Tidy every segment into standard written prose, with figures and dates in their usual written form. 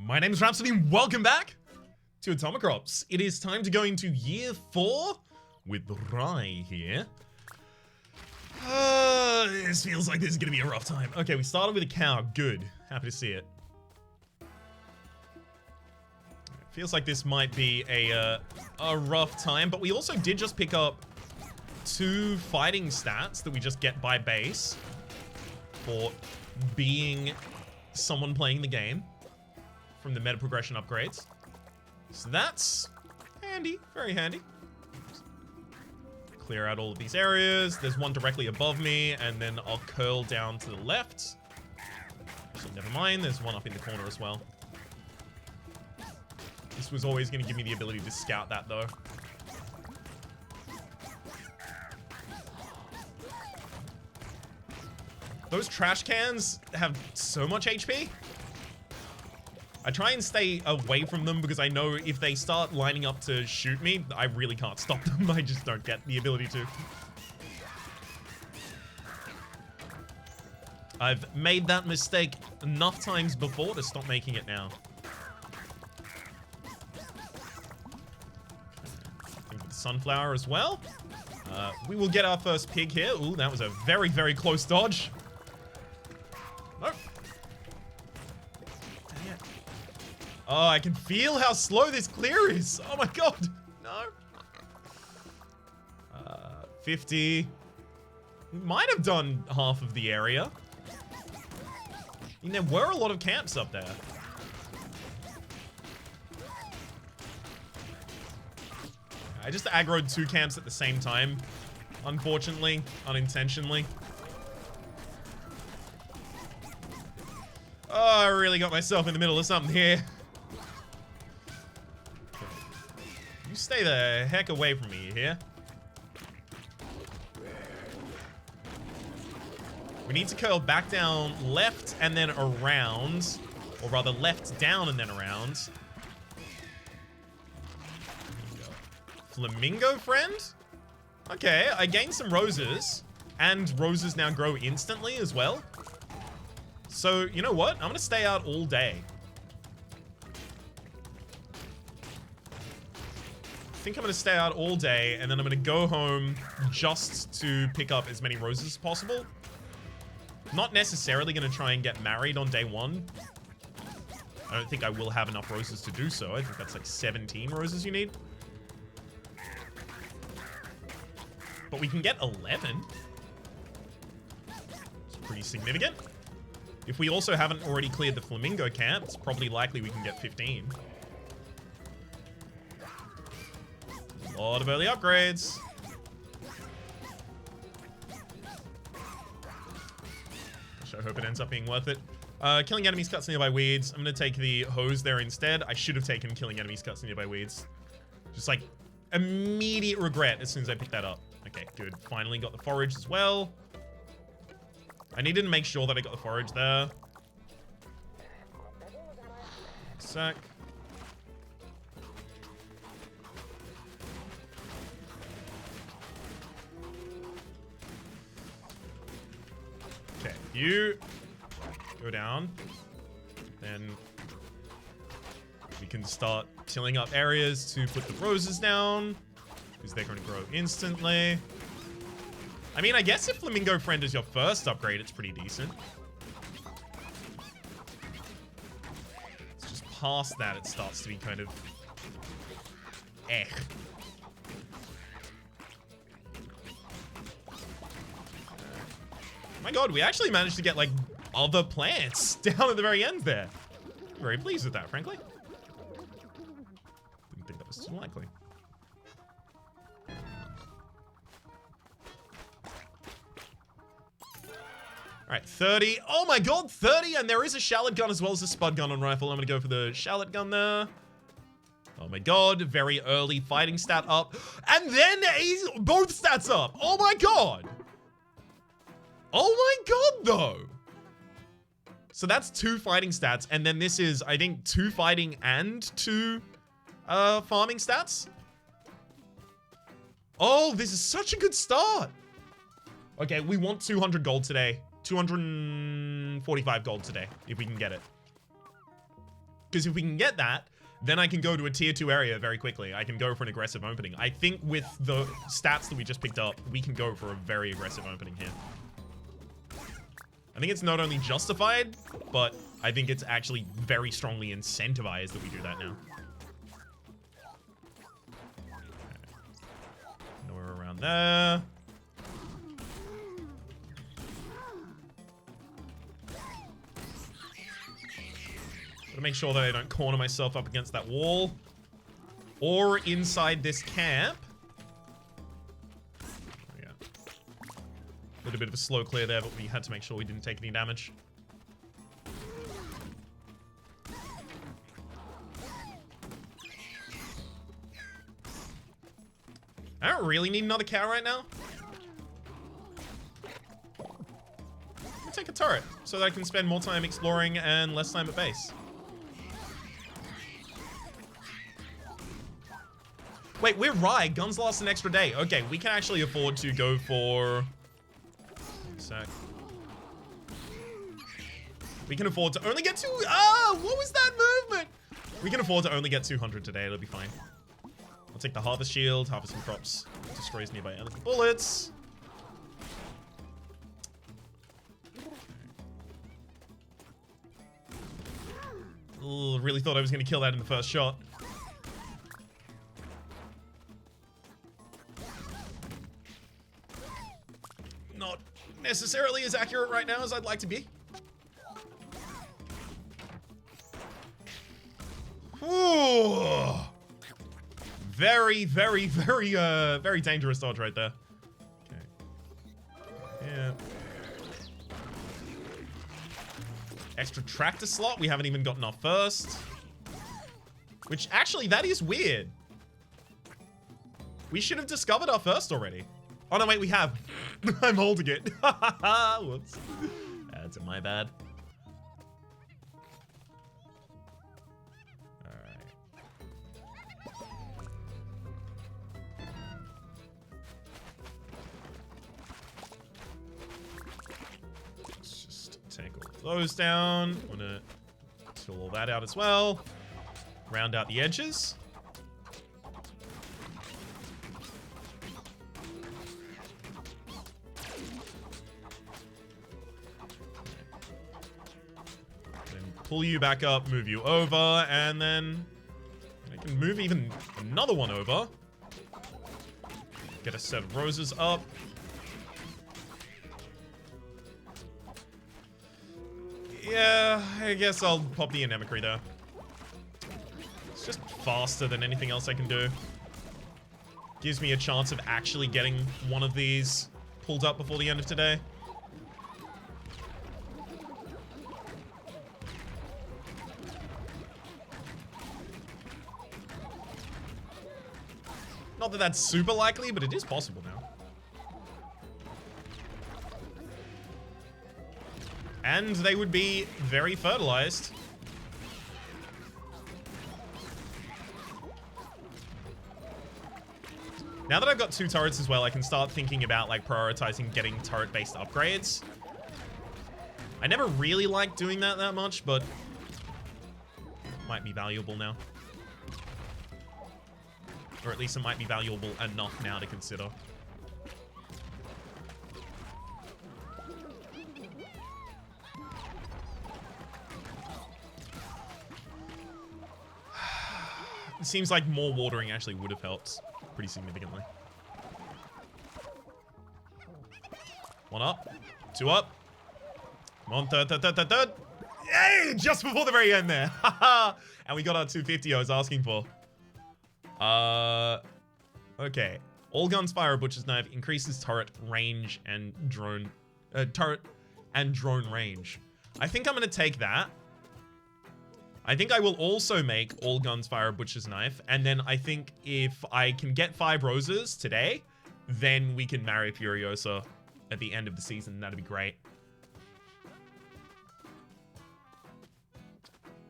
My name is Rhapsody and welcome back to Atomicrops. It is time to go into year 4 with Rai here. This feels like this is going to be a rough time. Okay, we started with a cow. Good. Happy to see it. Feels like this might be a rough time, but we also did just pick up 2 fighting stats that we just get by base for being someone playing the game from the meta progression upgrades. So that's handy, very handy. Clear out all of these areas. There's one directly above me, and then I'll curl down to the left. So never mind, there's one up in the corner as well. This was always going to give me the ability to scout that, though. Those trash cans have so much HP. I try and stay away from them because I know if they start lining up to shoot me, I really can't stop them. I just don't get the ability to. I've made that mistake enough times before to stop making it now. Sunflower as well. We will get our first pig here. Ooh, that was a very, very close dodge. Nope. Dang it. Oh, I can feel how slow this clear is. Oh my god. No. 50. We might have done half of the area. I mean, there were a lot of camps up there. I just aggroed 2 camps at the same time. Unfortunately, unintentionally. Oh, I really got myself in the middle of something here. You stay the heck away from me here. We need to curl back down left and then around. Or rather, left down and then around. Flamingo friend? Okay, I gained some roses. And roses now grow instantly as well. So, you know what? I'm gonna stay out all day. I think I'm gonna stay out all day, and then I'm gonna go home just to pick up as many roses as possible. Not necessarily gonna try and get married on day 1. I don't think I will have enough roses to do so. I think that's like 17 roses you need. But we can get 11. It's pretty significant. If we also haven't already cleared the flamingo camp, it's probably likely we can get 15. A lot of early upgrades. I hope it ends up being worth it. Killing enemies cuts nearby weeds. I'm going to take the hose there instead. I should have taken killing enemies cuts nearby weeds. Just like immediate regret as soon as I picked that up. Okay, good. Finally got the forage as well. I needed to make sure that I got the forage there. Sec. Okay, you go down. Then we can start tilling up areas to put the roses down, because they're going to grow instantly. I mean, I guess if Flamingo Friend is your first upgrade, it's pretty decent. It's just past that, it starts to be kind of eh. My god, we actually managed to get, like, other plants down at the very end there. I'm very pleased with that, frankly. Didn't think that was too likely. Alright, 30. Oh my god, 30! And there is a shallot gun as well as a spud gun on rifle. I'm gonna go for the shallot gun there. Oh my god, very early fighting stat up. And then both stats up! Oh my god! Oh my god, though! So that's 2 fighting stats, and then this is, I think, 2 fighting and 2 farming stats. Oh, this is such a good start! Okay, we want 200 gold today. 245 gold today, if we can get it. Because if we can get that, then I can go to a tier 2 area very quickly. I can go for an aggressive opening. I think with the stats that we just picked up, we can go for a very aggressive opening here. I think it's not only justified, but I think it's actually very strongly incentivized that we do that now. Nowhere around there. Gotta make sure that I don't corner myself up against that wall. Or inside this camp. Yeah. A little bit of a slow clear there, but we had to make sure we didn't take any damage. I don't really need another cow right now. I'll take a turret so that I can spend more time exploring and less time at base. Wait, we're right. Guns last an extra day. Okay, we can actually afford to go for... Sec. We can afford to only get two... Ah, what was that movement? We can afford to only get 200 today. It'll be fine. I'll take the Harvest Shield. Harvesting Crops destroys nearby enemy bullets. Ooh, really thought I was going to kill that in the first shot. Not necessarily as accurate right now as I'd like to be. Ooh. Very, very, very dangerous dodge right there. Okay. Yeah. Extra tractor slot. We haven't even gotten our first. Which, actually, that is weird. We should have discovered our first already. Oh, no, wait, we have. I'm holding it. Whoops. That's my bad. Take all those down. I'm gonna fill all that out as well. Round out the edges. Then pull you back up, move you over, and then I can move even another one over. Get a set of roses up. Yeah, I guess I'll pop the Anemicry there. It's just faster than anything else I can do. Gives me a chance of actually getting one of these pulled up before the end of today. Not that that's super likely, but it is possible now. And they would be very fertilized. Now that I've got 2 turrets as well, I can start thinking about like prioritizing getting turret-based upgrades. I never really liked doing that much, but it might be valuable now. Or at least it might be valuable enough now to consider. It seems like more watering actually would have helped pretty significantly. 1 up. 2 up. Come on, third. Yay! Just before the very end there. And we got our 250 I was asking for. Okay. All guns fire a butcher's knife, increases turret range and drone... turret and drone range. I think I'm going to take that. I think I will also make all guns fire a butcher's knife, and then I think if I can get 5 roses today, then we can marry Furiosa at the end of the season. That'd be great.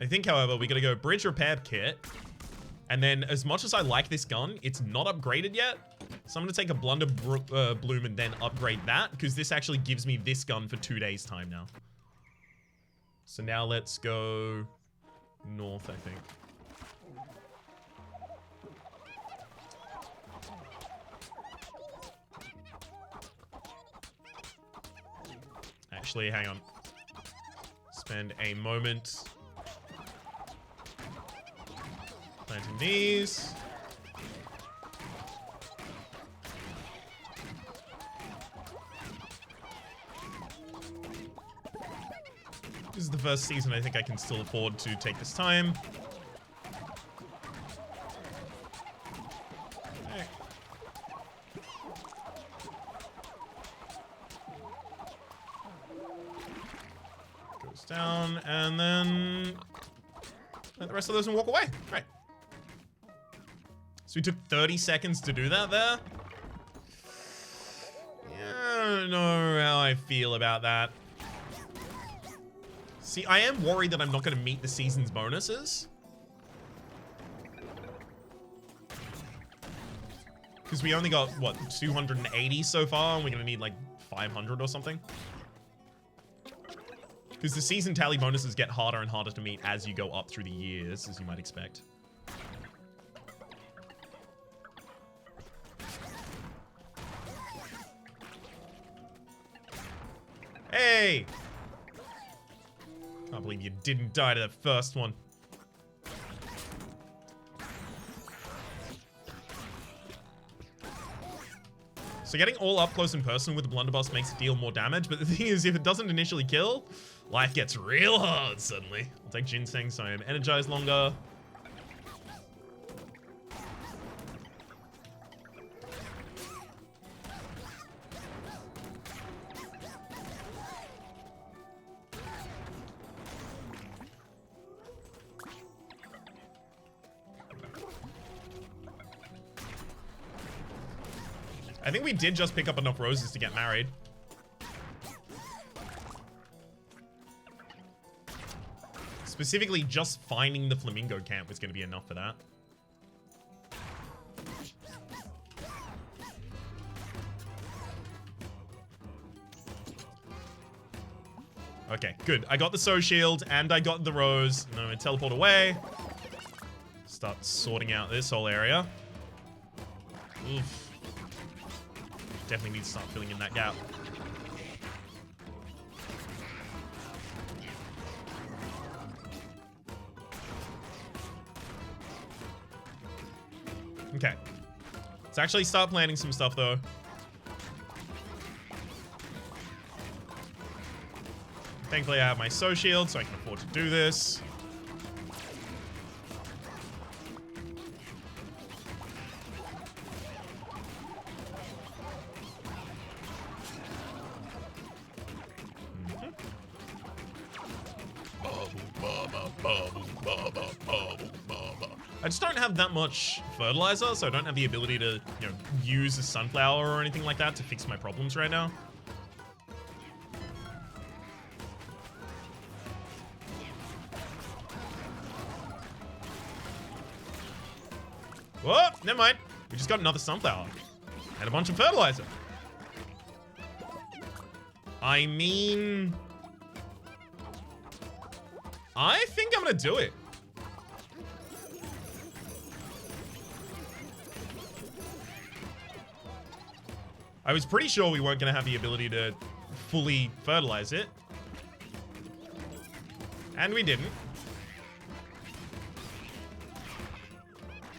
I think, however, we gotta go bridge repair kit, and then as much as I like this gun, it's not upgraded yet, so I'm gonna take a blunder bloom and then upgrade that, because this actually gives me this gun for 2 days time now. So now let's go north, I think. Actually, hang on. Spend a moment planting these. This is the first season I think I can still afford to take this time. Okay. Goes down, and then let the rest of those walk away. Right. So we took 30 seconds to do that there. Yeah, I don't know how I feel about that. See, I am worried that I'm not going to meet the season's bonuses. Because we only got, what, 280 so far, and we're going to need, like, 500 or something. Because the season tally bonuses get harder and harder to meet as you go up through the years, as you might expect. Hey! Can't believe you didn't die to that first one. So getting all up close and personal with the blunderbuss makes it deal more damage, but the thing is, if it doesn't initially kill, life gets real hard suddenly. I'll take ginseng so I'm energized longer. I think we did just pick up enough roses to get married. Specifically, just finding the flamingo camp was going to be enough for that. Okay, good. I got the soul shield and I got the rose. And I'm going to teleport away. Start sorting out this whole area. Oof. Definitely need to start filling in that gap. Okay. Let's actually start planning some stuff, though. Thankfully, I have my soul shield, so I can afford to do this. I just don't have that much fertilizer, so I don't have the ability to, you know, use a sunflower or anything like that to fix my problems right now. Whoa, never mind. We just got another sunflower and a bunch of fertilizer. I mean, I think I'm gonna do it. I was pretty sure we weren't going to have the ability to fully fertilize it. And we didn't.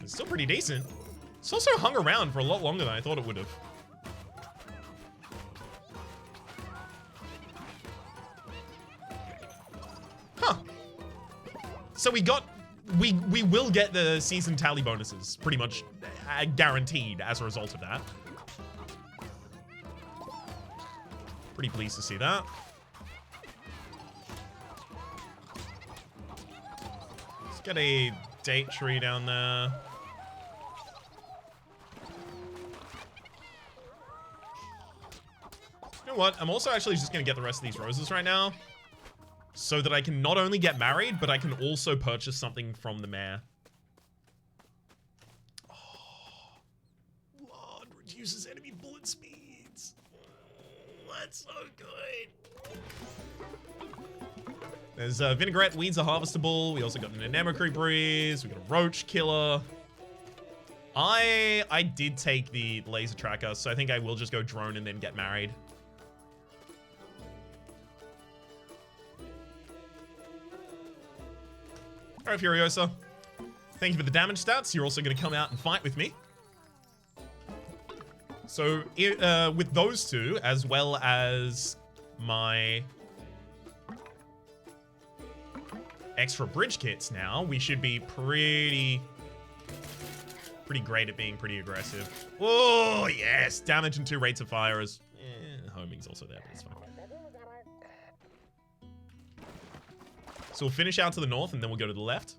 It's still pretty decent. It's also hung around for a lot longer than I thought it would have. Huh. So we will get the season tally bonuses, pretty much guaranteed as a result of that. Pretty pleased to see that. Let's get a date tree down there. You know what? I'm also actually just going to get the rest of these roses right now, so that I can not only get married, but I can also purchase something from the mayor. Oh, Lord, reduces enemy bullet speeds. That's so good. There's vinaigrette, weeds are harvestable. We also got an anemone breeze. We got a roach killer. I did take the laser tracker, so I think I will just go drone and then get married. Alright, Furiosa. Thank you for the damage stats. You're also going to come out and fight with me. So, with those two, as well as my extra bridge kits now, we should be pretty great at being pretty aggressive. Oh, yes! Damage and 2 rates of fire is... homing's also there, but it's fine. So we'll finish out to the north, and then we'll go to the left.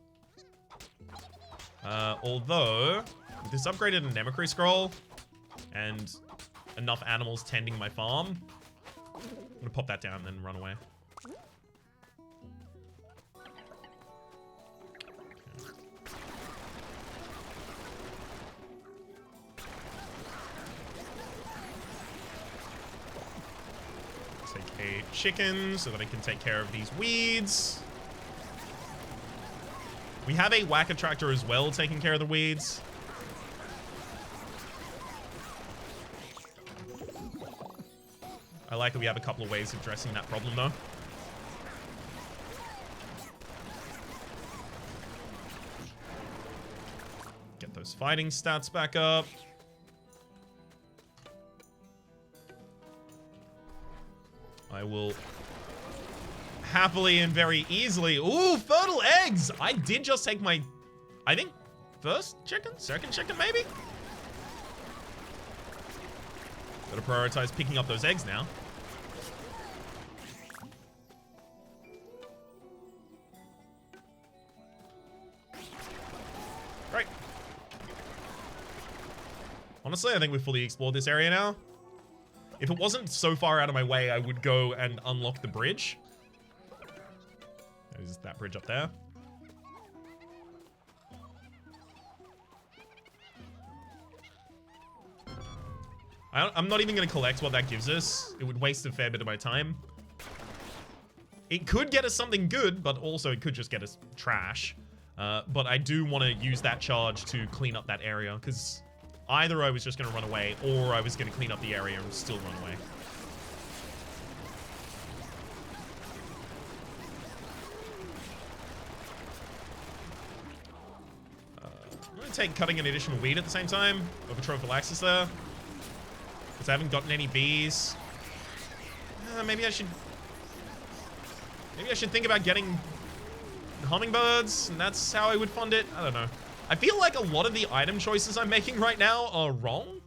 Although, with this upgraded anemone scroll, and enough animals tending my farm, I'm gonna pop that down and then run away. Take a chicken so that I can take care of these weeds. We have a whacker tractor as well taking care of the weeds. I like that we have a couple of ways of addressing that problem, though. Get those fighting stats back up. I will happily and very easily... Ooh, fertile eggs! I did just take my... I think first chicken? Second chicken, maybe? Gotta prioritize picking up those eggs now. Right. Honestly, I think we've fully explored this area now. If it wasn't so far out of my way, I would go and unlock the bridge. There's that bridge up there. I'm not even going to collect what that gives us. It would waste a fair bit of my time. It could get us something good, but also it could just get us trash. But I do want to use that charge to clean up that area, because either I was just going to run away, or I was going to clean up the area and still run away. I'm going to take cutting an additional weed at the same time, over prophylaxis there. Because I haven't gotten any bees. Maybe I should think about getting hummingbirds, and that's how I would fund it. I don't know. I feel like a lot of the item choices I'm making right now are wrong.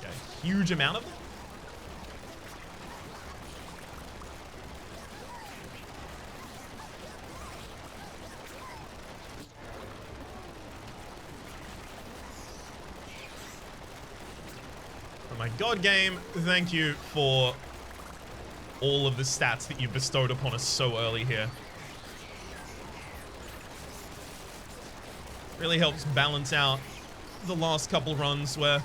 Got a huge amount of them. Oh my god, game, thank you for all of the stats that you've bestowed upon us so early here. Really helps balance out the last couple runs where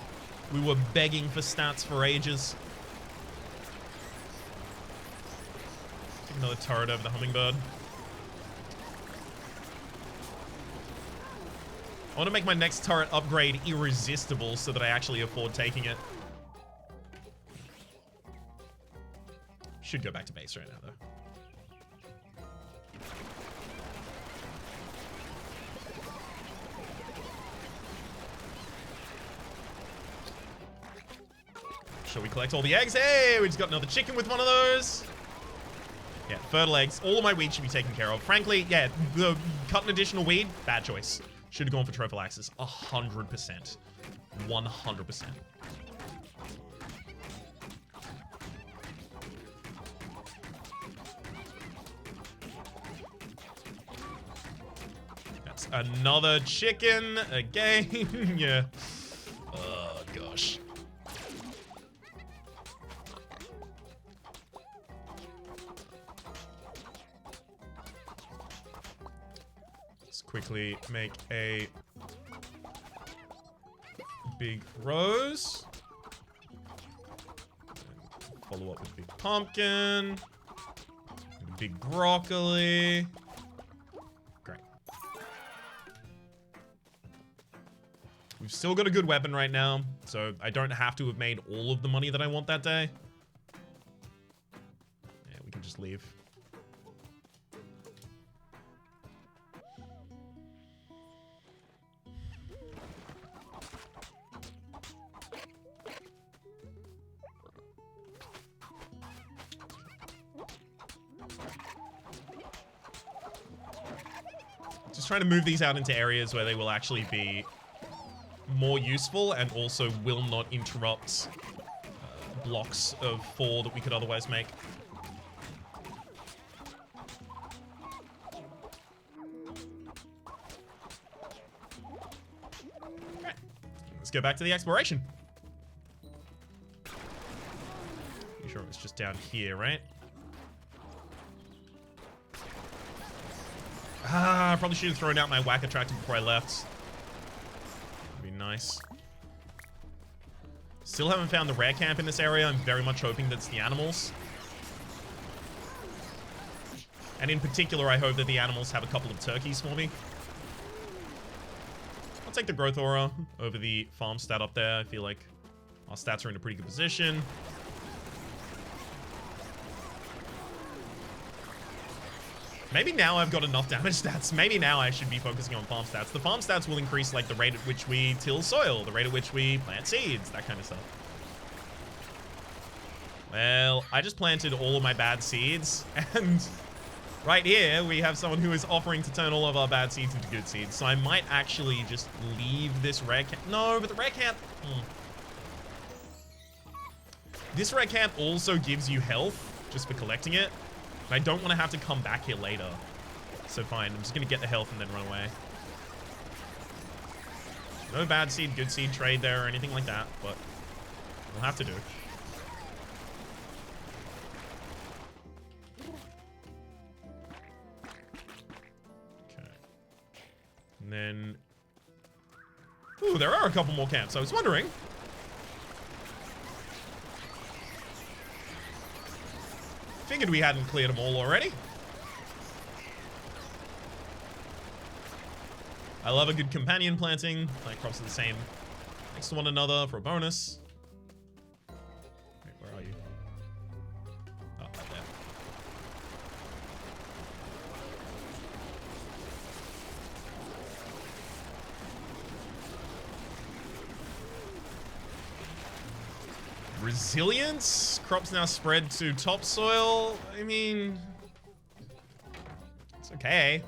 we were begging for stats for ages. Take another turret over the hummingbird. I want to make my next turret upgrade irresistible so that I actually afford taking it. Should go back to base right now, though. Shall we collect all the eggs? Hey, we just got another chicken with one of those. Yeah, fertile eggs. All of my weed should be taken care of. Frankly, yeah, the cut an additional weed, bad choice. Should have gone for prophylaxis. 100%. 100%. That's another chicken again. Yeah. Oh, gosh. Quickly make a big rose. Follow up with big pumpkin. Big broccoli. Great. We've still got a good weapon right now, so I don't have to have made all of the money that I want that day. Yeah, we can just leave. Just trying to move these out into areas where they will actually be more useful and also will not interrupt blocks of 4 that we could otherwise make. Okay, let's go back to the exploration. You sure it was just down here, right? I probably should have thrown out my whack attractor before I left. Would be nice. Still haven't found the rare camp in this area. I'm very much hoping that's the animals. And in particular, I hope that the animals have a couple of turkeys for me. I'll take the growth aura over the farm stat up there. I feel like our stats are in a pretty good position. Maybe now I've got enough damage stats. Maybe now I should be focusing on farm stats. The farm stats will increase like the rate at which we till soil, the rate at which we plant seeds, that kind of stuff. Well, I just planted all of my bad seeds, and right here we have someone who is offering to turn all of our bad seeds into good seeds. So I might actually just leave this rare camp. No, but the rare camp... This rare camp also gives you health just for collecting it. I don't want to have to come back here later. So fine, I'm just going to get the health and then run away. No bad seed, good seed trade there or anything like that, but we'll have to do. Okay. And then... Ooh, there are a couple more camps. I was wondering... Figured we hadn't cleared them all already. I love a good companion planting. Plant crops are the same next to one another for a bonus. Wait, where are you? Oh, right there. Resilience? Crops now spread to topsoil? I mean... It's okay.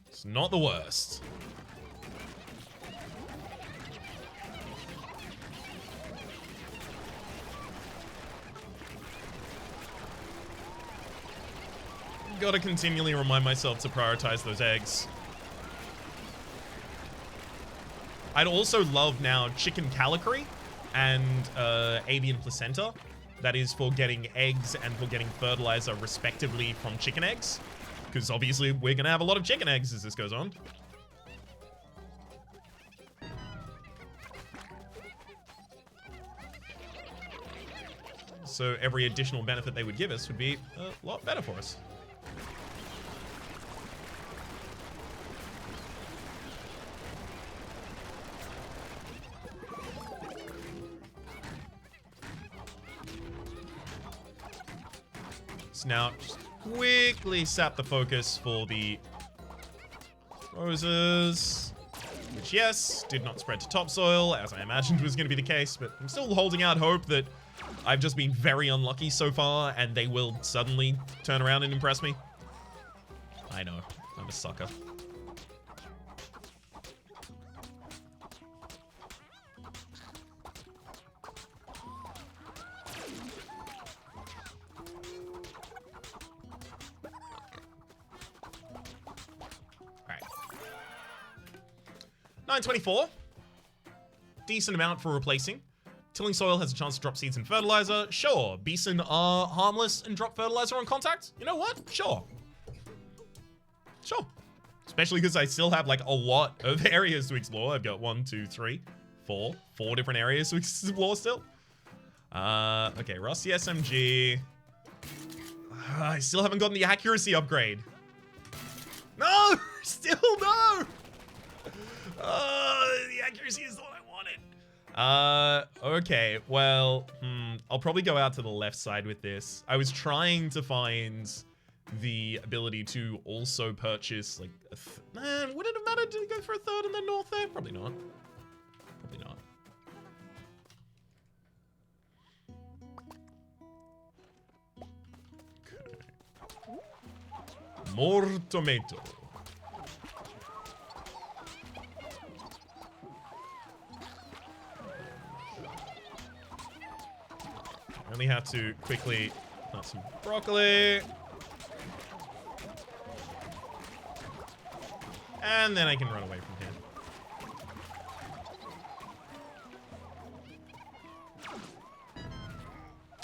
It's not the worst. Gotta continually remind myself to prioritize those eggs. I'd also love now chicken calicary and avian placenta. That is for getting eggs and for getting fertilizer respectively from chicken eggs. Because obviously we're going to have a lot of chicken eggs as this goes on. So every additional benefit they would give us would be a lot better for us. Now, just quickly sap the focus for the roses, which, yes, did not spread to topsoil, as I imagined was going to be the case, but I'm still holding out hope that I've just been very unlucky so far, and they will suddenly turn around and impress me. I know, I'm a sucker. $9.24. Decent amount for replacing. Tilling soil has a chance to drop seeds and fertilizer. Sure. Bison are harmless and drop fertilizer on contact. You know what? Sure. Sure. It's Especially because I still have like a lot of areas to explore. I've got 1, 2, 3, 4 different areas to explore still. Okay, Rusty SMG. I still haven't gotten the accuracy upgrade. No! Still no! The accuracy is what I wanted. Okay, well, I'll probably go out to the left side with this. I was trying to find the ability to also purchase, like, man, would it have mattered to go for a third in the north there? Probably not. Probably not. Okay. More tomato. I only have to quickly plant some broccoli. And then I can run away from here.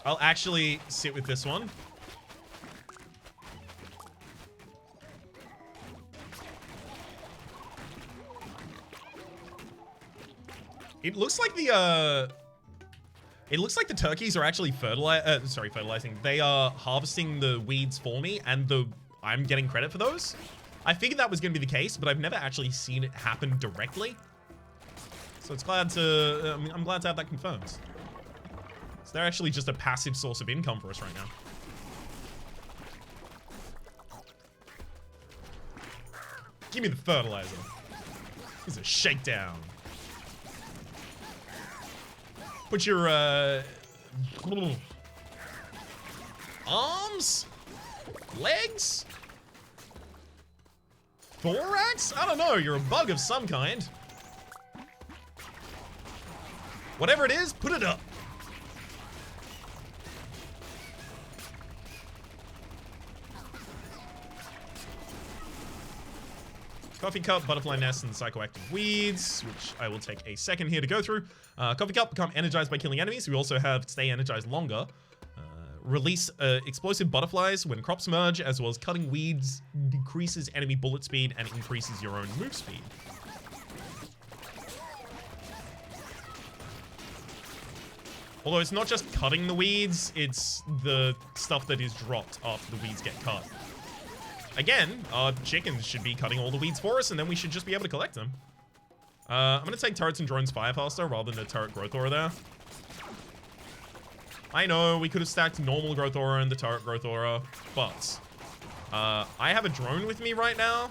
I'll actually sit with this one. It looks like the turkeys are actually fertilizing. They are harvesting the weeds for me, and I'm getting credit for those. I figured that was going to be the case, but I've never actually seen it happen directly. So it's glad to, I'm glad to have that confirmed. So they're actually just a passive source of income for us right now. Give me the fertilizer. This is a shakedown. Put your, arms? Legs? Thorax? I don't know, you're a bug of some kind. Whatever it is, put it up. Coffee cup, butterfly nest, and psychoactive weeds, which I will take a second here to go through. Coffee cup, become energized by killing enemies. We also have stay energized longer. Release explosive butterflies when crops merge, as well as cutting weeds decreases enemy bullet speed and increases your own move speed. Although it's not just cutting the weeds, it's the stuff that is dropped after the weeds get cut. Again, our chickens should be cutting all the weeds for us, and then we should just be able to collect them. I'm going to take turrets and drones fire faster rather than a turret growth aura there. I know we could have stacked normal growth aura and the turret growth aura, but I have a drone with me right now.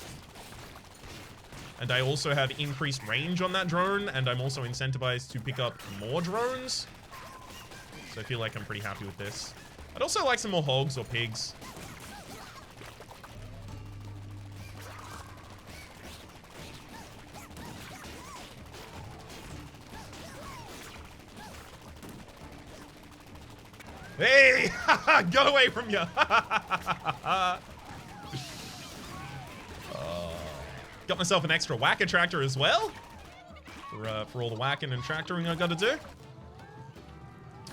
And I also have increased range on that drone, and I'm also incentivized to pick up more drones. So I feel like I'm pretty happy with this. I'd also like some more hogs or pigs. Hey! Go away from you! Got myself an extra whacker tractor as well. For all the whacking and tractoring I gotta do.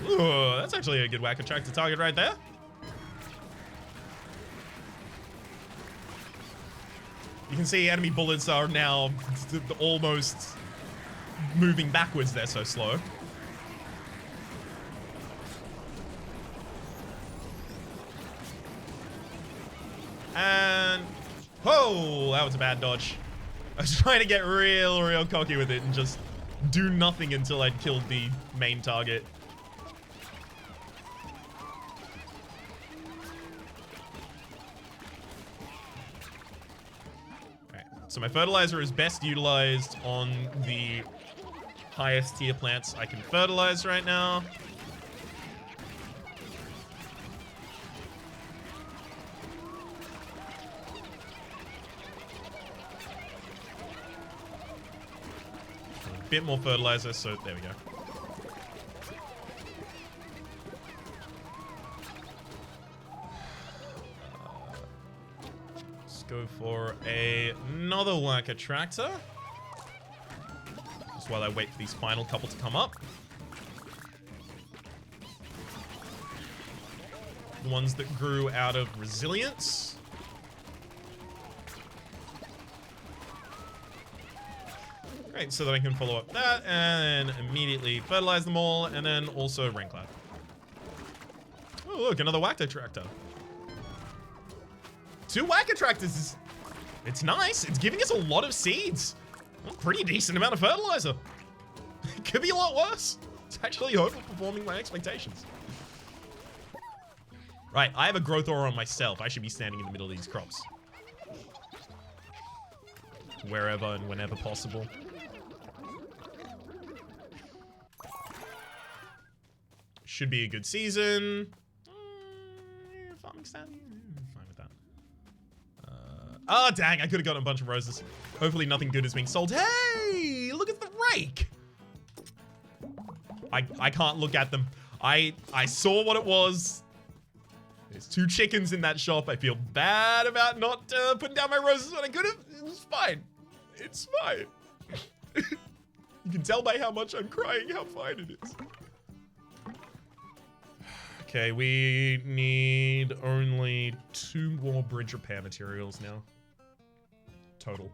Ooh, that's actually a good whacker tractor target right there. You can see enemy bullets are now almost moving backwards. They're so slow. And, oh, that was a bad dodge. I was trying to get real cocky with it and just do nothing until I'd killed the main target. Alright, so my fertilizer is best utilized on the highest tier plants I can fertilize right now. Bit more fertilizer, so there we go. Let's go for another whacker tractor. Just while I wait for these final couple to come up. The ones that grew out of resilience. Great, so that I can follow up that and immediately fertilize them all, and then also rain cloud. Oh, look, another whacker tractor. 2 whacker tractors. It's nice. It's giving us a lot of seeds. A pretty decent amount of fertilizer. It could be a lot worse. It's actually overperforming my expectations. Right, I have a growth aura on myself. I should be standing in the middle of these crops. Wherever and whenever possible. Should be a good season. Farming stand. Fine with that. Oh, dang. I could have gotten a bunch of roses. Hopefully nothing good is being sold. Hey, look at the rake. I can't look at them. I saw what it was. There's 2 chickens in that shop. I feel bad about not putting down my roses when I could have. It's fine. It's fine. You can tell by how much I'm crying how fine it is. Okay, we need only 2 more bridge repair materials now. Total.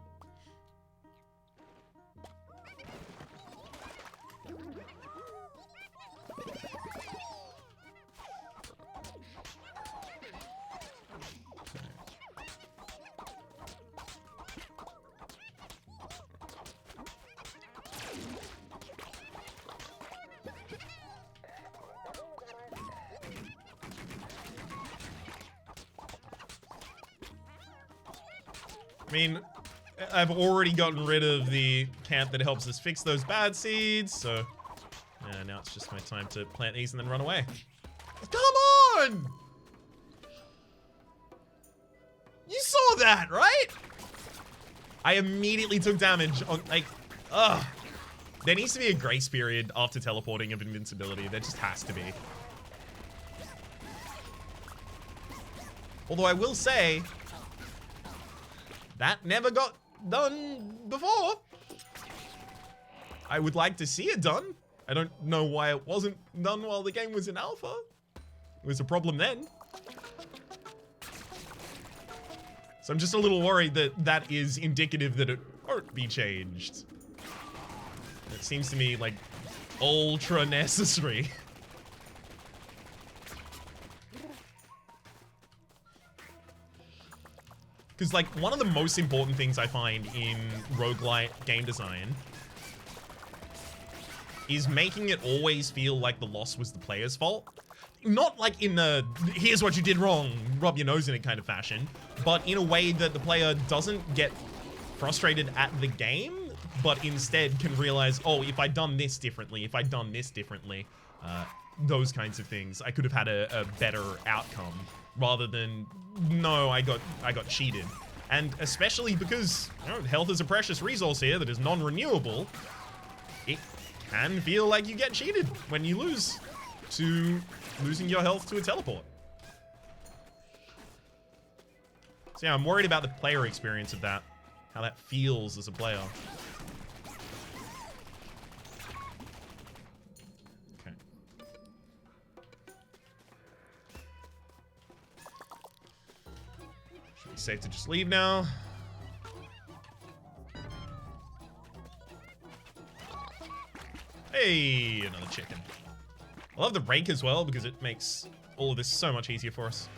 I mean, I've already gotten rid of the camp that helps us fix those bad seeds, so yeah, now it's just my time to plant these and then run away. Come on! You saw that, right? I immediately took damage on, like, ugh. There needs to be a grace period after teleporting of invincibility. There just has to be. Although I will say, that never got done before. I would like to see it done. I don't know why it wasn't done while the game was in alpha. It was a problem then. So I'm just a little worried that that is indicative that it won't be changed. It seems to me like ultra necessary. Because, like, one of the most important things I find in roguelite game design is making it always feel like the loss was the player's fault. Not like in the, here's what you did wrong, rub your nose in it kind of fashion, but in a way that the player doesn't get frustrated at the game, but instead can realize, oh, if I'd done this differently, if I'd done this differently, those kinds of things, I could have had a better outcome. Rather than, no, I got cheated. And especially because, you know, health is a precious resource here that is non-renewable, it can feel like you get cheated when you lose to losing your health to a teleport. So yeah, I'm worried about the player experience of that, how that feels as a player. Safe to just leave now. Hey, another chicken. I love the rake as well because it makes all of this so much easier for us.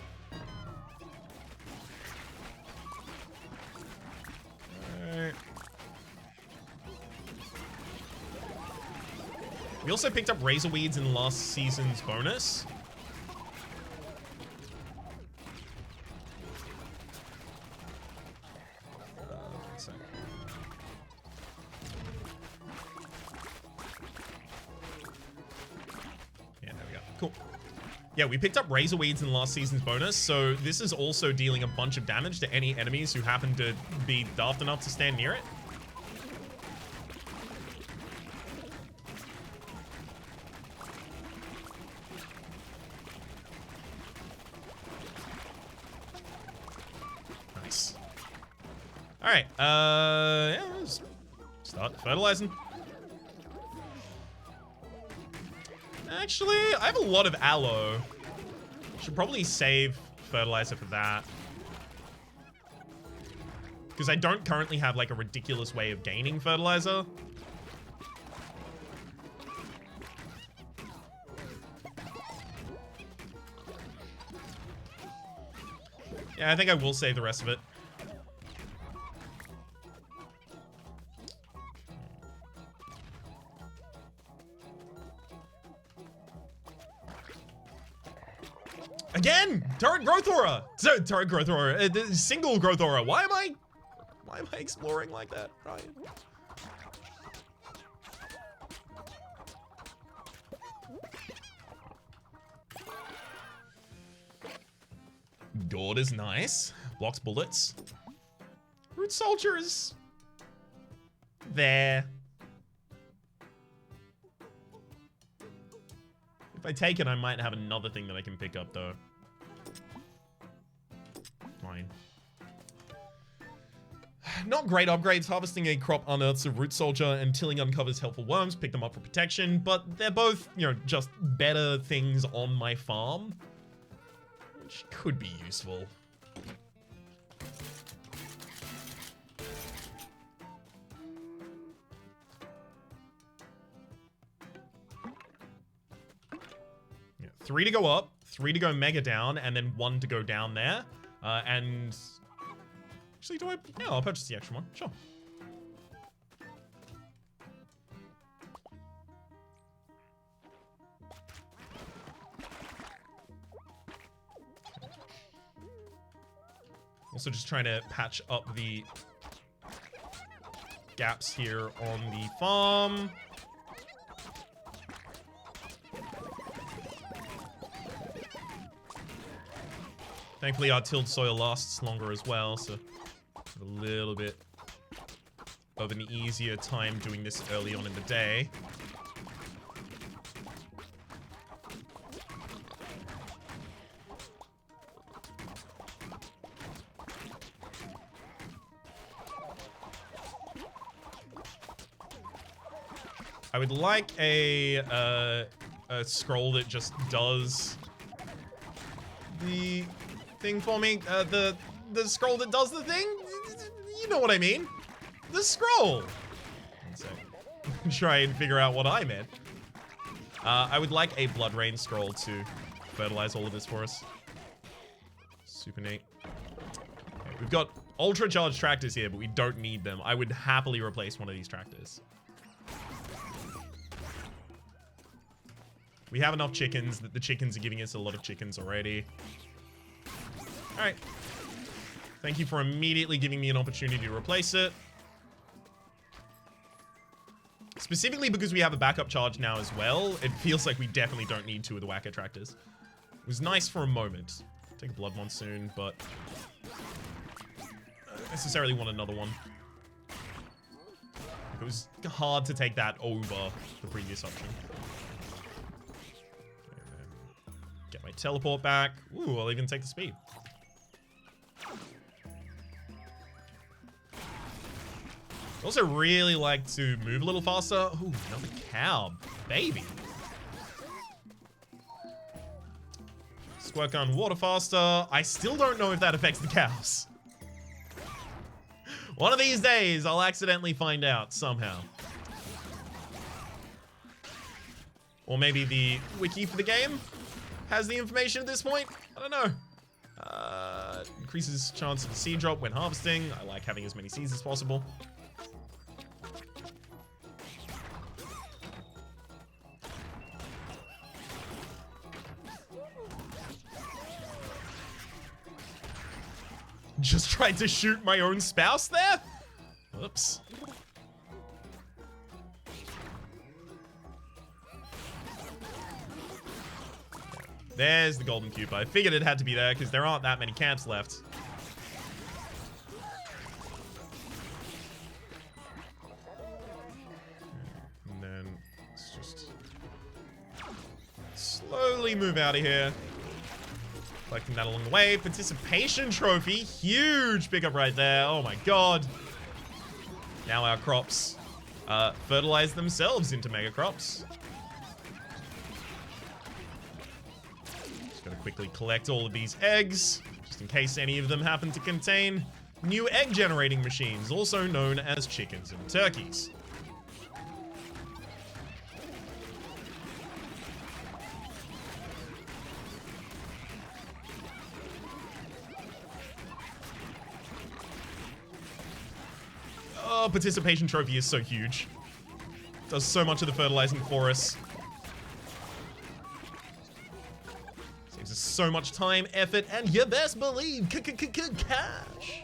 Alright. We also picked up razor weeds in last season's bonus. Yeah, we picked up razor weeds in last season's bonus, so this is also dealing a bunch of damage to any enemies who happen to be daft enough to stand near it. Nice. Alright, yeah, let's start fertilizing. Actually, I have a lot of aloe. Should probably save fertilizer for that. Because I don't currently have like a ridiculous way of gaining fertilizer. Yeah, I think I will save the rest of it. Again! Turret growth aura! Turret growth aura. Single growth aura. Why am I exploring like that, Ryan? Gourd is nice. Blocks bullets. Root Soldier is there. If I take it, I might have another thing that I can pick up, though. Fine. Not great upgrades. Harvesting a crop unearths a Root Soldier and tilling uncovers helpful worms. Pick them up for protection, but they're both, you know, just better things on my farm, which could be useful. Yeah, 3 to go up, 3 to go mega down, and then 1 to go down there. And actually, yeah, I'll purchase the extra one. Sure. Also just trying to patch up the gaps here on the farm. Thankfully, our tilled soil lasts longer as well, so a little bit of an easier time doing this early on in the day. I would like a scroll that just does the thing for me. The scroll that does the thing. You know what I mean. The scroll. So, try and figure out what I meant. I would like a Blood Rain scroll to fertilize all of this for us. Super neat. Okay, we've got ultra charged tractors here, but we don't need them. I would happily replace one of these tractors. We have enough chickens that the chickens are giving us a lot of chickens already. All right. Thank you for immediately giving me an opportunity to replace it. Specifically because we have a backup charge now as well, it feels like we definitely don't need 2 of the Whacker tractors. It was nice for a moment. Take a Blood Monsoon, but I don't necessarily want another one. It was hard to take that over the previous option. Get my teleport back. Ooh, I'll even take the speed. Also really like to move a little faster. Ooh, another cow. Baby. Squirt gun water faster. I still don't know if that affects the cows. One of these days, I'll accidentally find out somehow. Or maybe the wiki for the game has the information at this point. I don't know. Increases chance of a seed drop when harvesting. I like having as many seeds as possible. Just tried to shoot my own spouse there? Whoops. There's the golden pupa. I figured it had to be there because there aren't that many camps left. And then let's just slowly move out of here. Collecting that along the way. Participation trophy. Huge pickup right there. Oh my god. Now our crops fertilize themselves into mega crops. Just gotta quickly collect all of these eggs, just in case any of them happen to contain new egg generating machines, also known as chickens and turkeys. Oh, participation trophy is so huge. Does so much of the fertilizing for us. Saves us so much time, effort, and you best believe cash.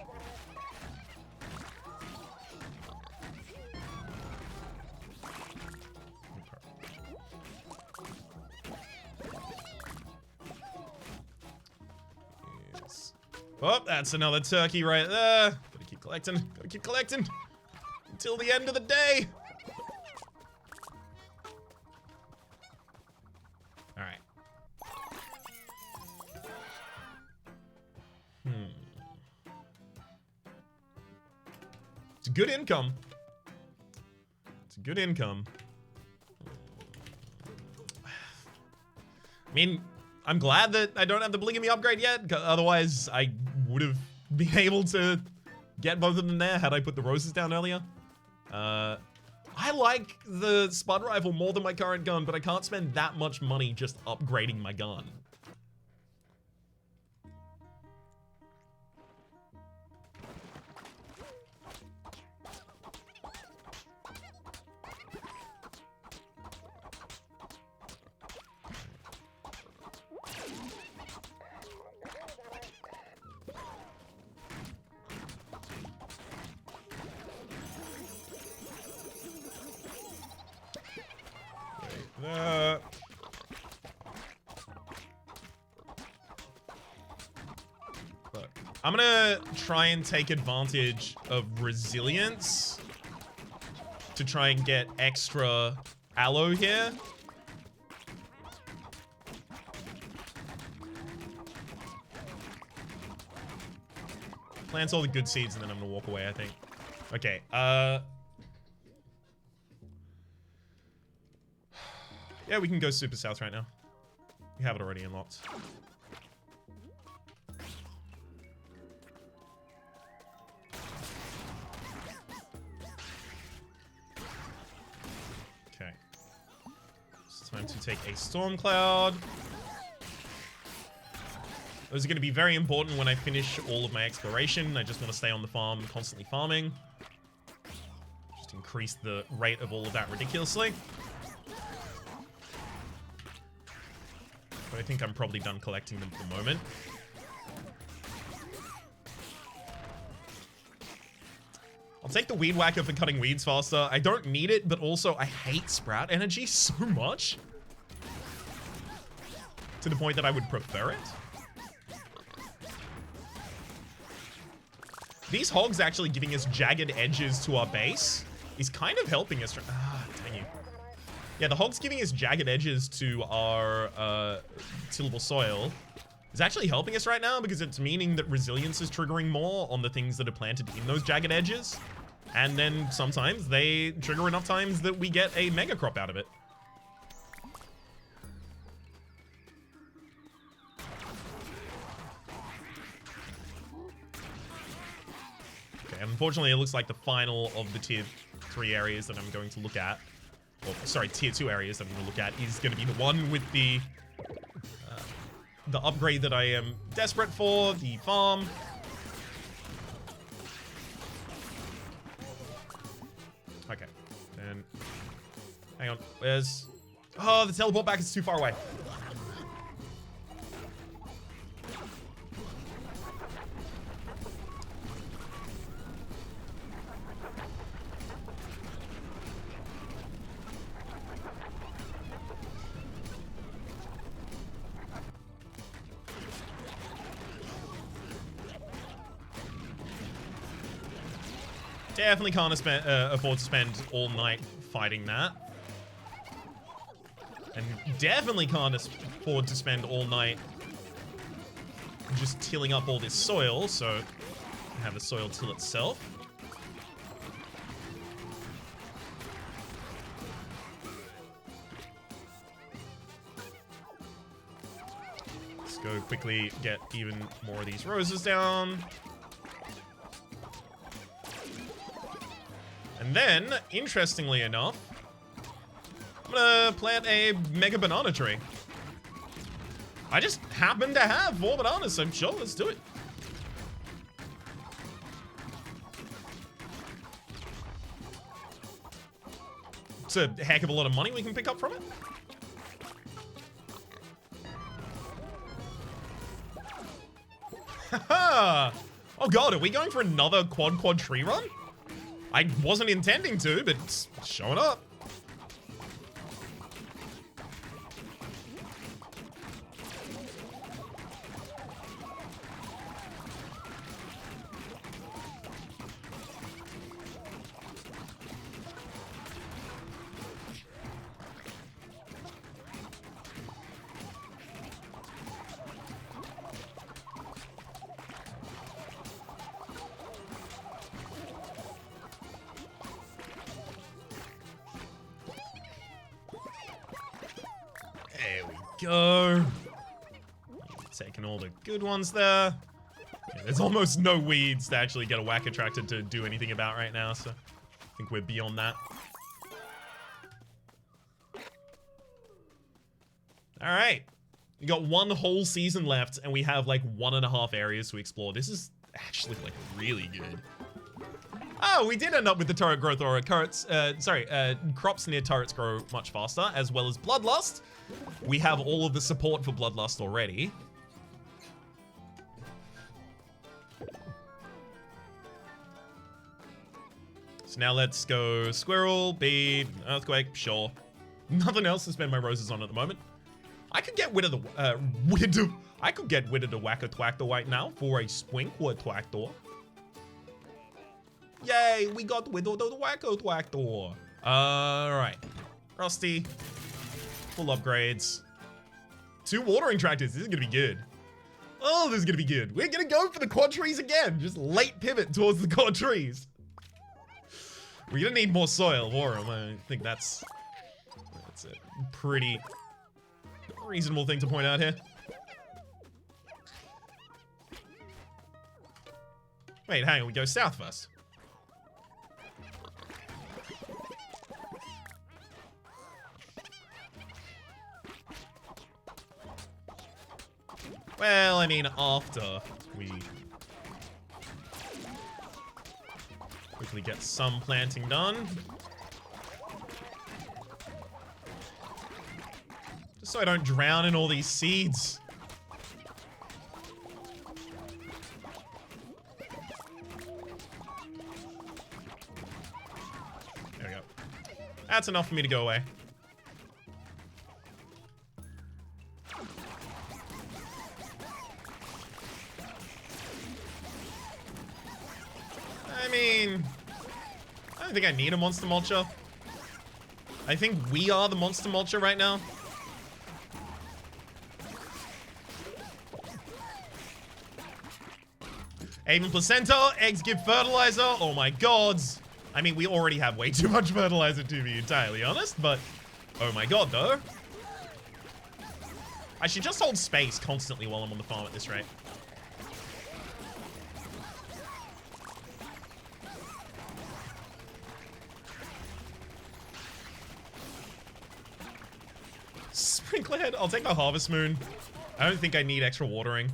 Yes. Oh, that's another turkey right there. Gotta keep collecting. Gotta keep collecting. Until the end of the day. Alright. It's a good income. It's a good income. I mean, I'm glad that I don't have the polygamy upgrade yet. Otherwise, I would have been able to get both of them there had I put the roses down earlier. I like the Spud Rifle more than my current gun, but I can't spend that much money just upgrading my gun. Look, I'm gonna try and take advantage of resilience to try and get extra aloe here. Plant all the good seeds and then I'm gonna walk away, I think. Okay, yeah, we can go super south right now. We have it already unlocked. Okay. It's time to take a storm cloud. Those are going to be very important when I finish all of my exploration. I just want to stay on the farm, constantly farming. Just increase the rate of all of that ridiculously. But I think I'm probably done collecting them for the moment. I'll take the weed whacker for cutting weeds faster. I don't need it, but also I hate sprout energy so much. To the point that I would prefer it. These hogs actually giving us jagged edges to our base is kind of helping us. Ah, dang you. Yeah, the hogs giving us jagged edges to our tillable soil is actually helping us right now because it's meaning that resilience is triggering more on the things that are planted in those jagged edges. And then sometimes they trigger enough times that we get a mega crop out of it. Okay, unfortunately it looks like the final of the tier 3 areas that I'm going to look at. Well, sorry, tier 2 areas that I'm going to look at is going to be the one with the upgrade that I am desperate for, the farm. Okay, and hang on, where's... Oh, the teleport back is too far away. Definitely can't afford to spend all night fighting that. And definitely can't afford to spend all night just tilling up all this soil, so have the soil till itself. Let's go quickly get even more of these roses down. And then, interestingly enough, I'm gonna plant a mega banana tree. I just happen to have 4 bananas, so sure, let's do it. It's a heck of a lot of money we can pick up from it. Haha! Oh god, are we going for another quad tree run? I wasn't intending to, but it's showing up. There we go. Taking all the good ones there. Yeah, there's almost no weeds to actually get a whack attracted to do anything about right now, so I think we're beyond that. Alright. We got one whole season left, and we have like 1.5 areas to explore. This is actually like really good. Oh, we did end up with the turret growth aura. Crops near turrets grow much faster, as well as Bloodlust. We have all of the support for Bloodlust already. So now let's go Squirrel, Bee, Earthquake, sure. Nothing else to spend my roses on at the moment. I could get rid of the I could get rid of the Whacker Twactor right now for a Sprinkler Twactor. Yay, we got rid of the Whacker Twactor. Alright. Rusty. Full upgrades. 2 watering tractors. This is gonna be good. Oh, this is gonna be good. We're gonna go for the quad trees again. Just late pivot towards the quad trees. We're gonna need more soil for them. I think that's a pretty reasonable thing to point out here. Wait, hang on. We go south first. Well, I mean, after we quickly get some planting done. Just so I don't drown in all these seeds. There we go. That's enough for me to go away. I don't think I need a monster mulcher. I think we are the monster mulcher right now. Aven placenta, eggs give fertilizer. Oh my gods. I mean, we already have way too much fertilizer to be entirely honest, but oh my god though. I should just hold space constantly while I'm on the farm at this rate. Sprinkler head. I'll take the harvest moon. I don't think I need extra watering.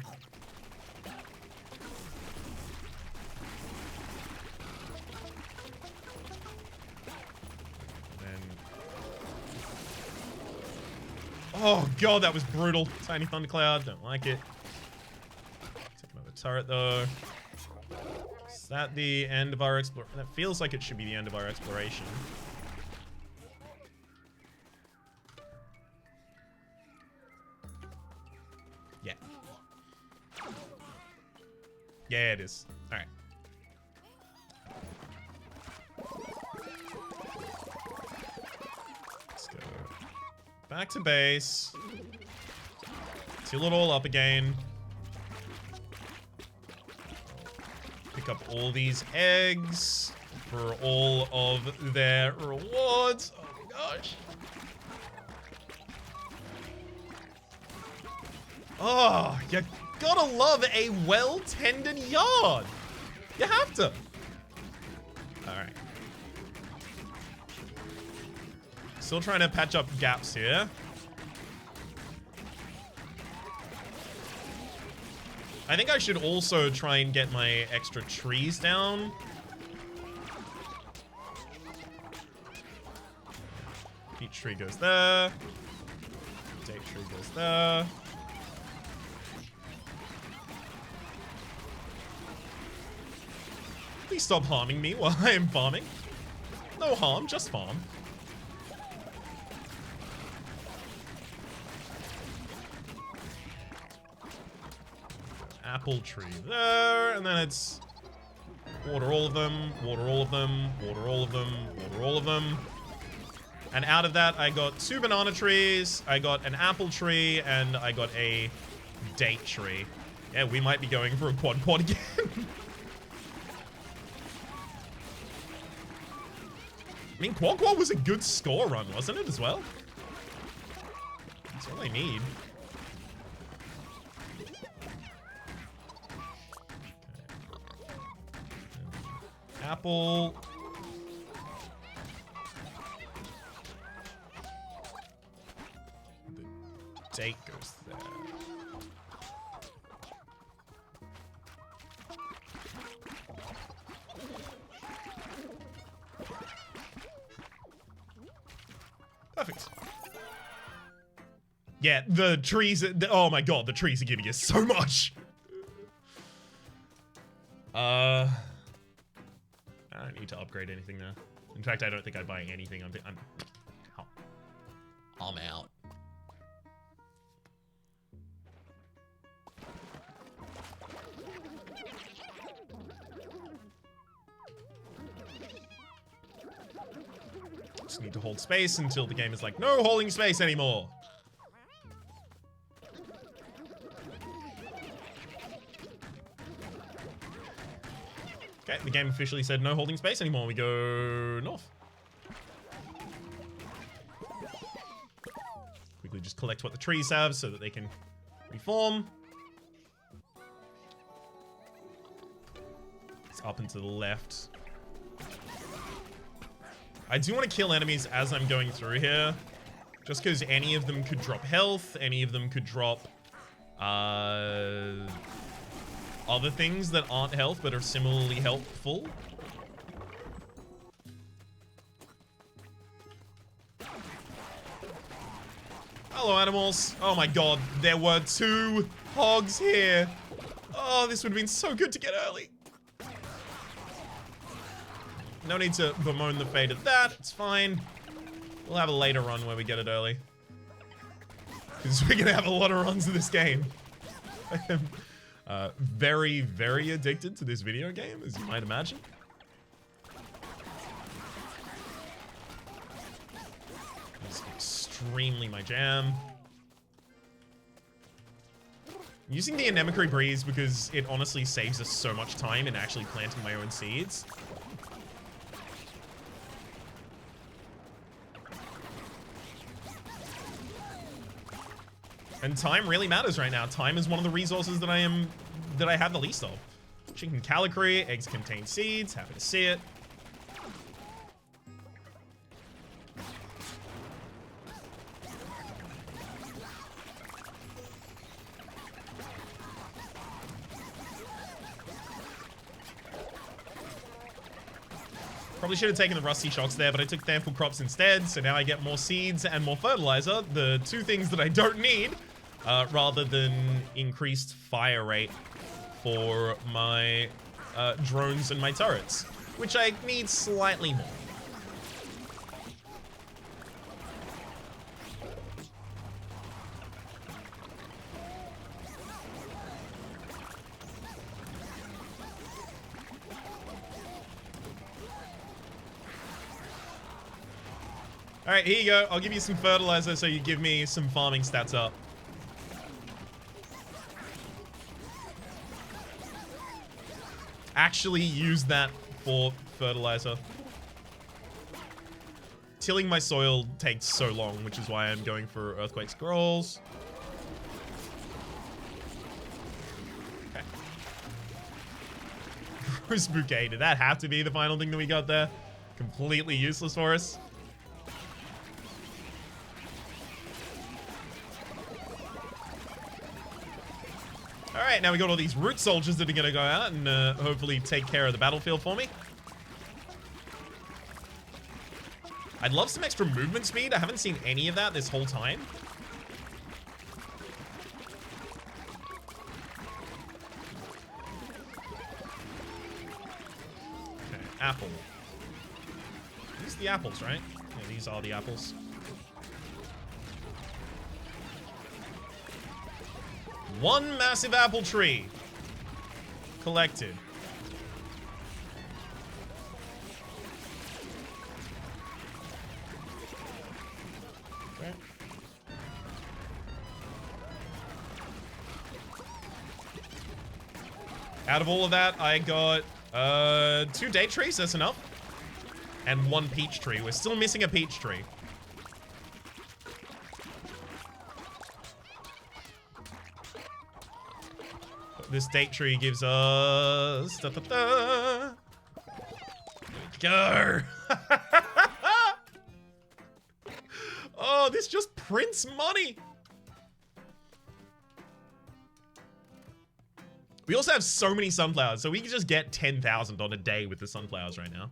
Oh god, that was brutal. Tiny thundercloud. Don't like it. Take another turret though. Is that the end of our exploration? That feels like it should be the end of our exploration. Yeah. Yeah, it is. Alright. Let's go back to base. Seal it all up again. Pick up all these eggs for all of their rewards. Oh my gosh. Oh, you gotta love a well-tended yard. You have to. Alright. Still trying to patch up gaps here. I think I should also try and get my extra trees down. tree goes there. Date tree goes there. Please stop harming me while I am farming. No harm, just farm. Apple tree there, and then it's water all of them, water all of them, water all of them, water all of them. And out of that, I got 2 banana trees, I got an apple tree, and I got a date tree. Yeah, we might be going for a quad again. I mean, Quad was a good score run, wasn't it, as well? That's all I need. Okay. Apple. The date goes there. Perfect. Yeah, the trees, oh my god, the trees are giving us so much. I don't need to upgrade anything there. In fact, I don't think I'm buying anything. I'm out. Just need to hold space until the game is like, no holding space anymore. Okay, the game officially said no holding space anymore. We go north. Quickly just collect what the trees have so that they can reform. It's up and to the left. I do want to kill enemies as I'm going through here. Just because any of them could drop health, any of them could drop other things that aren't health but are similarly helpful. Hello, animals. Oh my god, there were 2 hogs here. Oh, this would have been so good to get early. No need to bemoan the fate of that. It's fine. We'll have a later run where we get it early. Because we're going to have a lot of runs of this game. I am very, very addicted to this video game, as you might imagine. It's extremely my jam. I'm using the Anemocry Breeze because it honestly saves us so much time in actually planting my own seeds. And time really matters right now. Time is one of the resources that I have the least of. Chicken calicry, eggs contain seeds. Happy to see it. Probably should have taken the rusty shocks there, but I took thankful crops instead, so now I get more seeds and more fertilizer, the 2 things that I don't need, rather than increased fire rate for my drones and my turrets, which I need slightly more. All right, here you go. I'll give you some fertilizer so you give me some farming stats up. Actually use that for fertilizer. Tilling my soil takes so long, which is why I'm going for earthquake scrolls. Okay. Rose bouquet. Did that have to be the final thing that we got there? Completely useless for us. Alright, now we got all these root soldiers that are gonna go out and hopefully take care of the battlefield for me. I'd love some extra movement speed. I haven't seen any of that this whole time. Okay, apple. These are the apples, right? Yeah, these are the apples. One massive apple tree collected. Okay. Out of all of that, I got 2 date trees, that's enough. And 1 peach tree. We're still missing a peach tree. This date tree gives us... Da, da, da. There we go. Oh, this just prints money. We also have so many sunflowers, so we can just get 10,000 on a day with the sunflowers right now.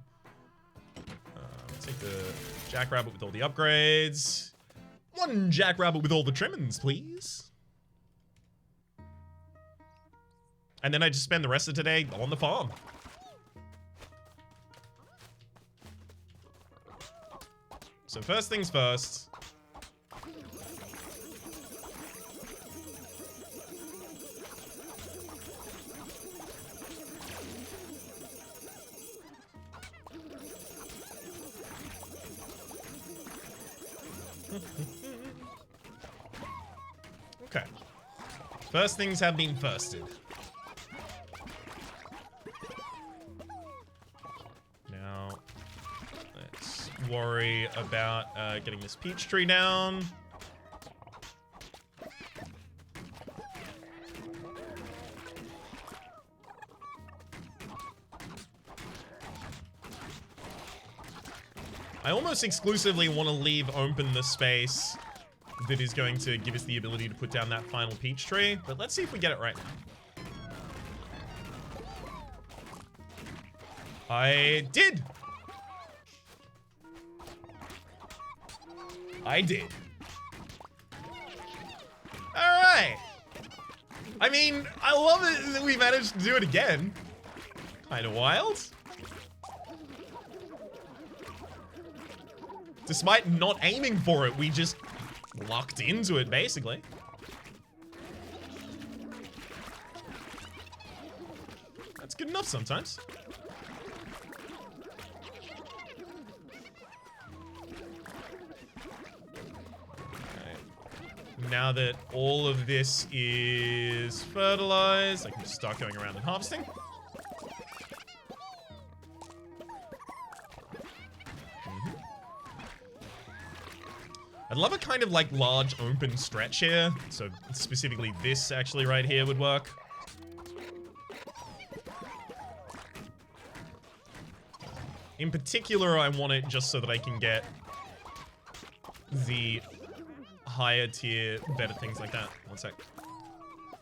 Let's take the jackrabbit with all the upgrades. 1 jackrabbit with all the trimmings, please. And then I just spend the rest of today on the farm. So first things first. Okay. First things have been firsted. Worry about getting this peach tree down. I almost exclusively want to leave open the space that is going to give us the ability to put down that final peach tree, but let's see if we get it right now. I did! I did. Alright. I mean, I love it that we managed to do it again. Kinda wild. Despite not aiming for it, we just lucked into it, basically. That's good enough sometimes. Now that all of this is fertilized, I can just start going around and harvesting. I'd love a kind of like large open stretch here. So specifically this actually right here would work. In particular, I want it just so that I can get the higher tier, better things like that. One sec.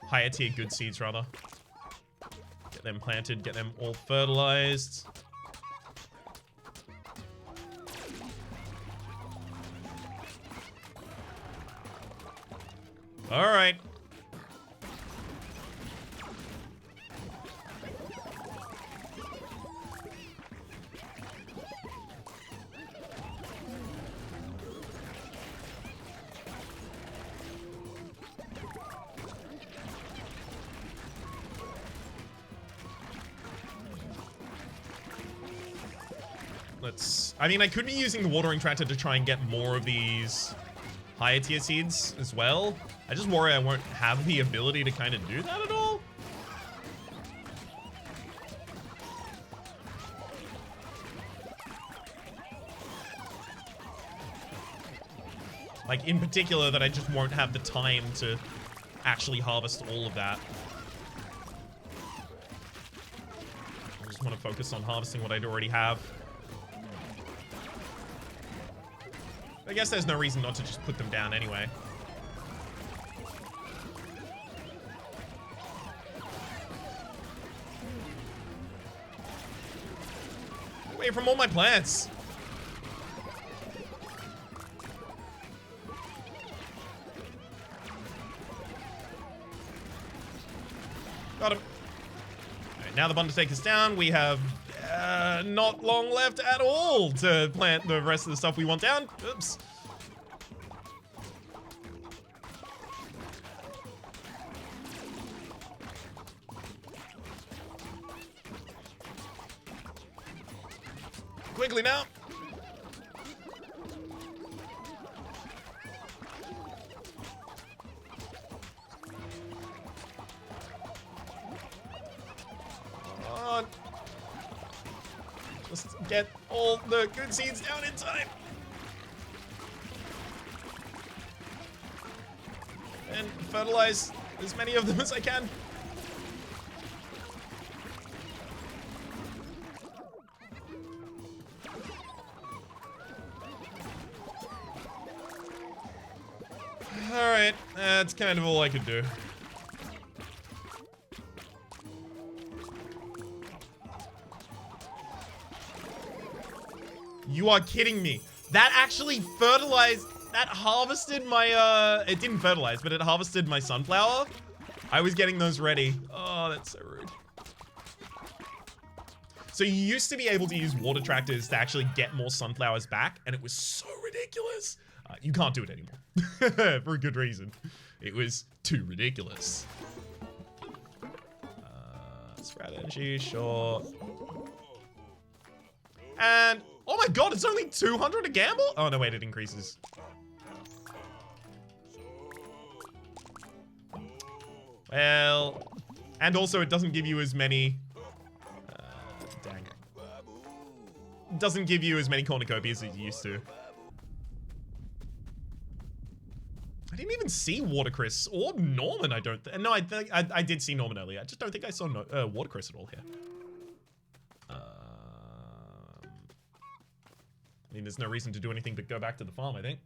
Higher tier good seeds, rather. Get them planted, get them all fertilized. All right. I mean, I could be using the watering tractor to try and get more of these higher tier seeds as well. I just worry I won't have the ability to kind of do that at all. Like, in particular, that I just won't have the time to actually harvest all of that. I just want to focus on harvesting what I'd already have. I guess there's no reason not to just put them down anyway. Away from all my plants. Got him. All right, now the Undertaker's down. We have not long left at all to plant the rest of the stuff we want down. Oops. Quickly now. Come on. Just get all the good seeds down in time. And fertilize as many of them as I can. Alright, that's kind of all I could do. You are kidding me. That actually fertilized, that harvested my, it didn't fertilize, but it harvested my sunflower. I was getting those ready. Oh, that's so rude. So you used to be able to use water tractors to actually get more sunflowers back, and it was so ridiculous. You can't do it anymore. For a good reason. It was too ridiculous. Strategy, sure. And, oh my god, it's only 200 a gamble? Oh no, wait, it increases. Well, and also it doesn't give you as many... dang it. It doesn't give you as many cornucopias as it used to. I didn't even see Watercress or Norman, I don't think. No, I did see Norman earlier. I just don't think I saw Watercress at all here. I mean, there's no reason to do anything but go back to the farm, I think.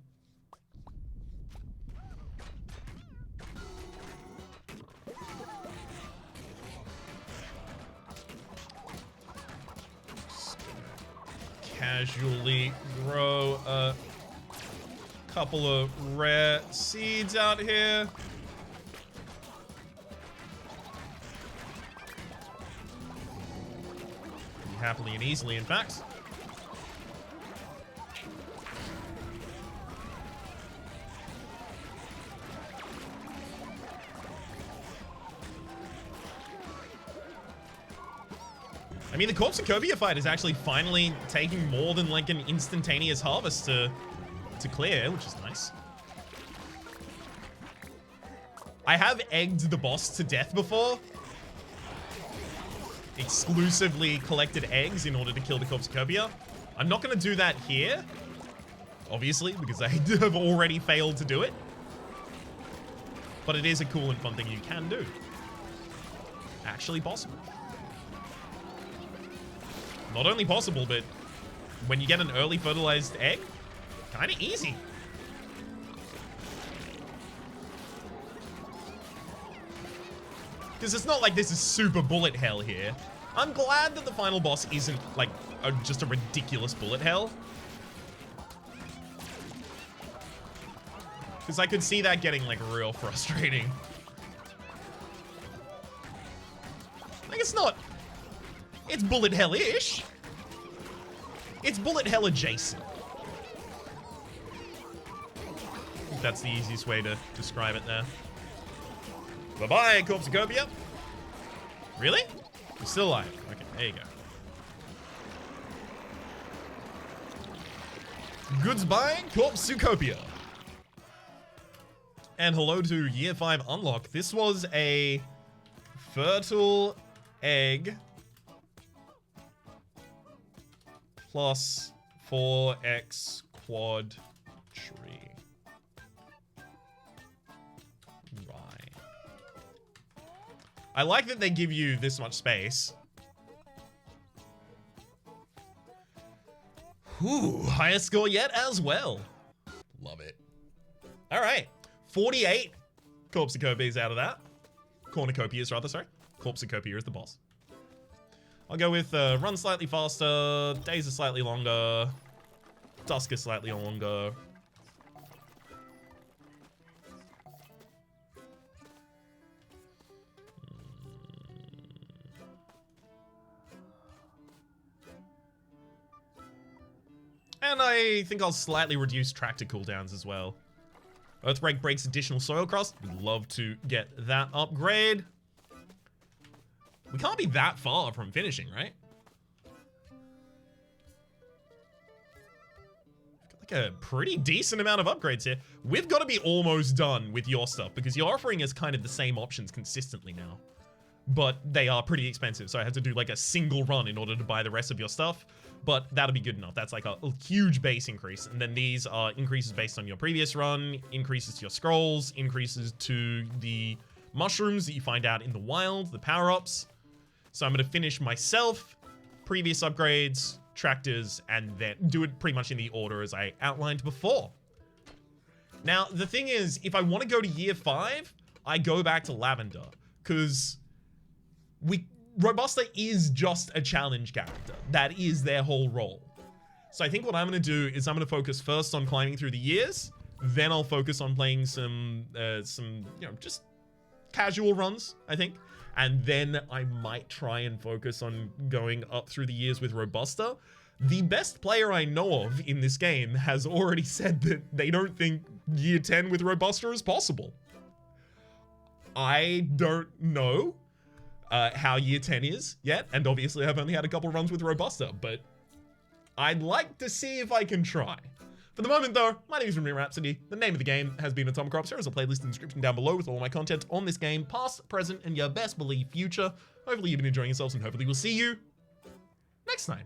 Just gonna casually grow a couple of rare seeds out here. Happily and easily, in fact. I mean, the Quad² fight is actually finally taking more than like an instantaneous harvest to clear, which is nice. I have egged the boss to death before. Exclusively collected eggs in order to kill the Quad². I'm not going to do that here, obviously, because I have already failed to do it. But it is a cool and fun thing you can do. Actually possible. Not only possible, but when you get an early fertilized egg, kind of easy. Because it's not like this is super bullet hell here. I'm glad that the final boss isn't like just a ridiculous bullet hell. Because I could see that getting like real frustrating. Like it's not... It's bullet hell-ish. It's bullet hell adjacent. I think that's the easiest way to describe it there. Bye-bye, Quad². Really? You're still alive. Okay, there you go. Goodbye, Quad². And hello to Year 5 Unlock. This was a fertile egg plus 4x quad tree. Right. I like that they give you this much space. Whew, highest score yet as well. Love it. All right, 48 Quad² out of that. Cornucopias, rather, sorry. Quad² is the boss. I'll go with run slightly faster, days are slightly longer, dusk is slightly longer. And I think I'll slightly reduce tractor cooldowns as well. Earthbreak breaks additional soil crust. We'd love to get that upgrade. We can't be that far from finishing, right? Got like a pretty decent amount of upgrades here. We've got to be almost done with your stuff because you're offering us kind of the same options consistently now. But they are pretty expensive, so I had to do like a single run in order to buy the rest of your stuff. But that'll be good enough. That's like a huge base increase. And then these are increases based on your previous run, increases to your scrolls, increases to the mushrooms that you find out in the wild, the power-ups. So I'm going to finish myself, previous upgrades, tractors, and then do it pretty much in the order as I outlined before. Now, the thing is, if I want to go to year 5, I go back to Lavender, because Robusta is just a challenge character. That is their whole role. So I think what I'm going to do is I'm going to focus first on climbing through the years, then I'll focus on playing some just casual runs, I think. And then I might try and focus on going up through the years with Robusta. The best player I know of in this game has already said that they don't think year 10 with Robusta is possible. I don't know how year 10 is yet, and obviously I've only had a couple runs with Robusta, but I'd like to see if I can try. For the moment though, my name is Rhapsody. The name of the game has been Atomicrops. There is a playlist in the description down below with all my content on this game, past, present, and your best believe future. Hopefully you've been enjoying yourselves, and hopefully we'll see you next time.